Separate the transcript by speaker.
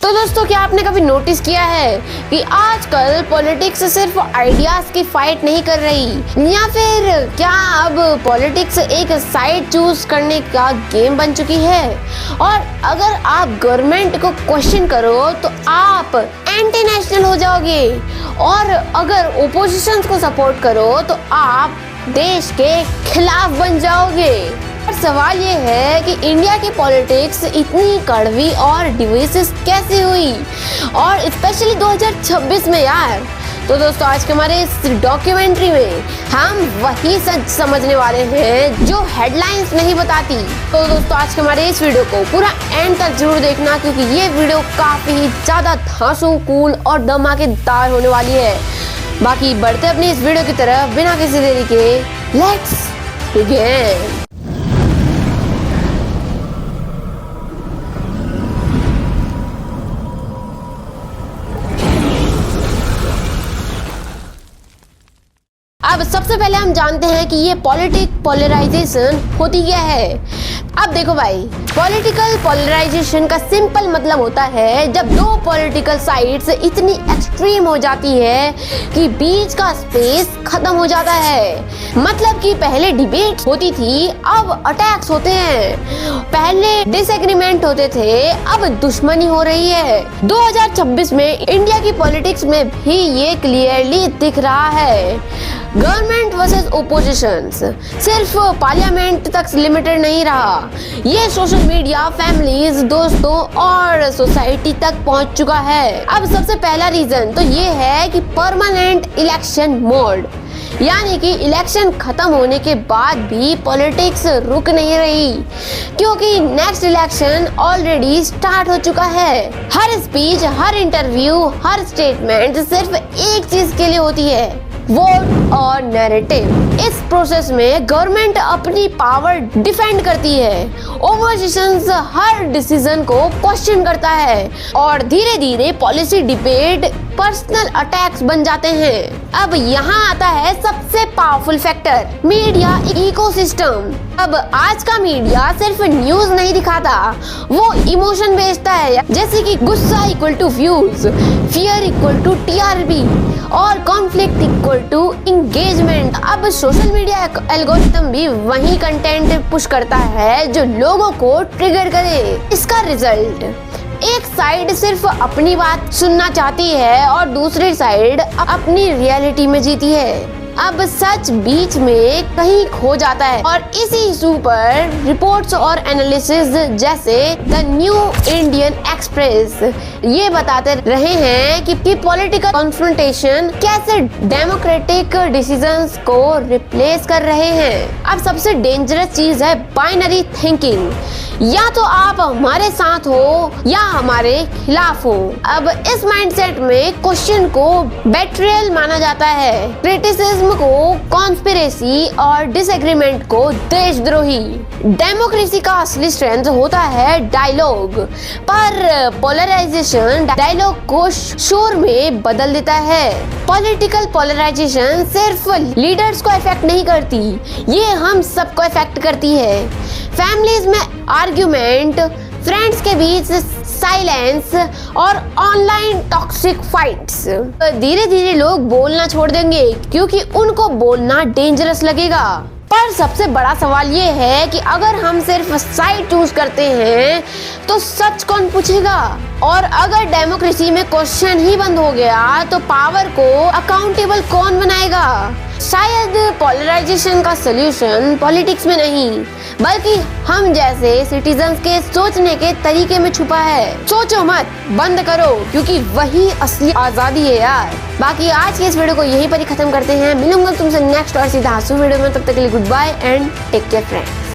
Speaker 1: तो दोस्तों, क्या आपने कभी नोटिस किया है कि आजकल पॉलिटिक्स सिर्फ आइडियाज की फाइट नहीं कर रही, या फिर क्या अब पॉलिटिक्स एक साइड चूज करने का गेम बन चुकी है? और अगर आप गवर्नमेंट को क्वेश्चन करो तो आप एंटी नेशनल हो जाओगे, और अगर ओपोजिशन को सपोर्ट करो तो आप देश के खिलाफ बन जाओगे। और सवाल ये है कि इंडिया की पॉलिटिक्स इतनी कड़वी और डिविजिव कैसे हुई, और स्पेशली 2026 में यार। तो दोस्तों, आज के हमारे इस डॉक्यूमेंट्री में हम वही सच समझने वाले हैं जो हेडलाइंस नहीं बताती। तो दोस्तों, आज के हमारे इस वीडियो को पूरा एंड तक जरूर देखना, क्योंकि ये वीडियो काफी ज्यादा धांसू, कूल और धमाकेदार होने वाली है। बाकी बढ़ते अपनी इस वीडियो की तरफ बिना किसी देरी के, लेट्स बिगिन। अब सबसे पहले हम जानते हैं कि ये पोलराइजेशन होती क्या है। अब देखो भाई, पॉलिटिकल पोलराइजेशन का सिंपल मतलब होता है जब दो पॉलिटिकल साइड्स इतनी एक्सट्रीम हो जाती है कि बीच का स्पेस खत्म हो जाता है। मतलब कि पहले डिबेट होती थी, अब अटैक्स होते हैं। पहले डिसएग्रीमेंट होते थे, अब दुश्मनी हो रही है। 2026 में इंडिया की पॉलिटिक्स में भी ये क्लियरली दिख रहा है। गवर्नमेंट वर्सेस ओपोजिशन सिर्फ पार्लियामेंट तक लिमिटेड नहीं रहा, ये सोशल मीडिया, फैमिलीज, दोस्तों और सोसाइटी तक पहुंच चुका है। अब सबसे पहला रीजन तो ये है कि परमानेंट इलेक्शन मोड, यानी कि इलेक्शन खत्म होने के बाद भी पॉलिटिक्स रुक नहीं रही, क्योंकि नेक्स्ट इलेक्शन ऑलरेडी स्टार्ट हो चुका है। हर स्पीच, हर इंटरव्यू, हर स्टेटमेंट सिर्फ एक चीज के लिए होती है, वोट और नैरेटिव। इस प्रोसेस में गवर्नमेंट अपनी पावर डिफेंड करती है, ओपोजिशन हर डिसीजन को क्वेश्चन करता है, और धीरे धीरे पॉलिसी डिबेट पर्सनल अटैक्स बन जाते हैं। अब यहाँ आता है सबसे पावरफुल फैक्टर, मीडिया इकोसिस्टम। अब आज का मीडिया सिर्फ न्यूज नहीं दिखाता, वो इमोशन भेजता है, जैसे कि गुस्सा equal to views, fear equal to TRP और कॉन्फ्लिक्ट इक्वल टू इंगेजमेंट। अब सोशल मीडिया एल्गोरिथम भी वही कंटेंट पुश करता है जो लोगों को ट्रिगर करे। इसका रिजल्ट, एक साइड सिर्फ अपनी बात सुनना चाहती है और दूसरी साइड अपनी रियलिटी में जीती है। अब सच बीच में कहीं खो जाता है, और इसी इशू पर रिपोर्ट्स और एनालिसिस जैसे द न्यू इंडियन एक्सप्रेस ये बताते रहे हैं कि पॉलिटिकल कॉन्फ्रंटेशन कैसे डेमोक्रेटिक डिसीजंस को रिप्लेस कर रहे हैं। अब सबसे डेंजरस चीज है बाइनरी थिंकिंग, या तो आप हमारे साथ हो या हमारे खिलाफ हो। अब इस माइंडसेट में क्वेश्चन को बेट्रियल माना जाता है, क्रिटिसिज्म को कॉन्स्पिरेसी और डिसएग्रीमेंट को देशद्रोही। डेमोक्रेसी का असली स्ट्रेंथ होता है डायलॉग, पर पोलराइजेशन डायलॉग को शोर में बदल देता है। पॉलिटिकल पोलराइजेशन सिर्फ लीडर्स को इफेक्ट नहीं करती, ये हम सबको इफेक्ट करती है। फैमिलीज में आर्ग्यूमेंट, फ्रेंड्स के बीच साइलेंस और ऑनलाइन टॉक्सिक फाइट्स। धीरे धीरे लोग बोलना छोड़ देंगे, क्योंकि उनको बोलना डेंजरस लगेगा। पर सबसे बड़ा सवाल ये है कि अगर हम सिर्फ साइड चूज करते हैं तो सच कौन पूछेगा? और अगर डेमोक्रेसी में क्वेश्चन ही बंद हो गया तो पावर को अकाउंटेबल कौन बनाएगा? शायद पोलराइजेशन का सलूशन पॉलिटिक्स में नहीं, बल्कि हम जैसे सिटीजन्स के सोचने के तरीके में छुपा है। सोचो मत, बंद करो, क्योंकि वही असली आजादी है यार। बाकी आज की इस वीडियो को यहीं पर ही खत्म करते हैं। मिलूंगा तुमसे नेक्स्ट और सीधा हंसू वीडियो में, तब तक के लिए goodbye and take care friends.